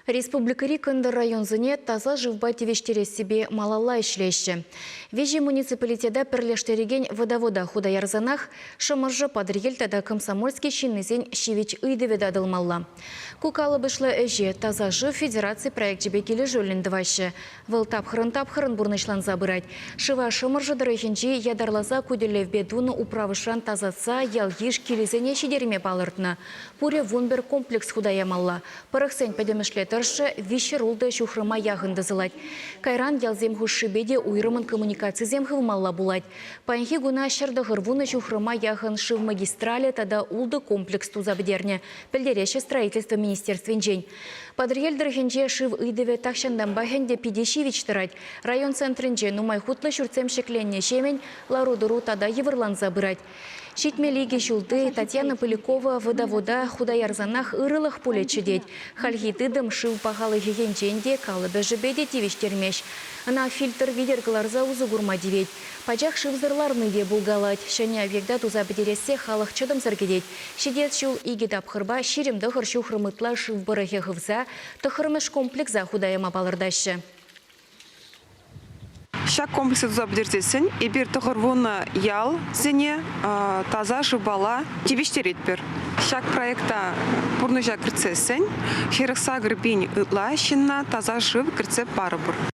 Республикари кынды районзыне таза живба тевештерес себе малалла ишлеші. Вежі муниципалитеда пірлештереген водовода худаярзанах шымыржы падригел тада комсомольский шиннезен шивич ыйдыве дадылмалла. Кукалы бышлы әже таза жив федерации проект жебекелі жөліндівашы. Выл тапхырын бурнышлан забырать. Шыва шымыржы дырыхенжи ядарлаза куделев бедуны управышран тазаца ялгиш келезене шидерме палыртны. Пуре вунбер комплекс худаямалла. Парықсен пәдемішлеті вишер улды шухрыма яғынды зылать. Кайран ялзем хушшибеде уйрымын коммуникацизем хывмалла булать. Паянхи гуна шырды ғырвуны шухрыма яғын шыв магистрале тада улды комплекс тузабдерне. Пілдереші строительство министерствен жень. Падриелдір хенже шыв ыйдыве тақшандан бахенде пидешивич тырать. Район центрінже нумай хутлы шүрцем шекленне шемен ларудыру тада еврлан забырать. Шитмелиге шулды Татьяна Полякова водовода худаярзанах ырылых пулечедеть. Хальгитыдым шыв пахалы хегенченде калыбы жібеде тевештермеш. Ана фильтр видергаларза узы гурма девет. Пачах шывзырларны де булгалать. Шаня вегда туза бедересе халық чыдым саргедеть. Шидет шул иге тапхырба ширемді хыршу хрымытла шыв бұрыхе хывза, тұхырмыш комплекса худаяма балырдашы. Шак комплексы тузабдертесін, ебір тұғырвуны ял зене таза жыбала тевештерет бір. Шак проекта бұрныжа кірцесін, херықса гірбен ұтла шынна таза жып кірце бары бұр.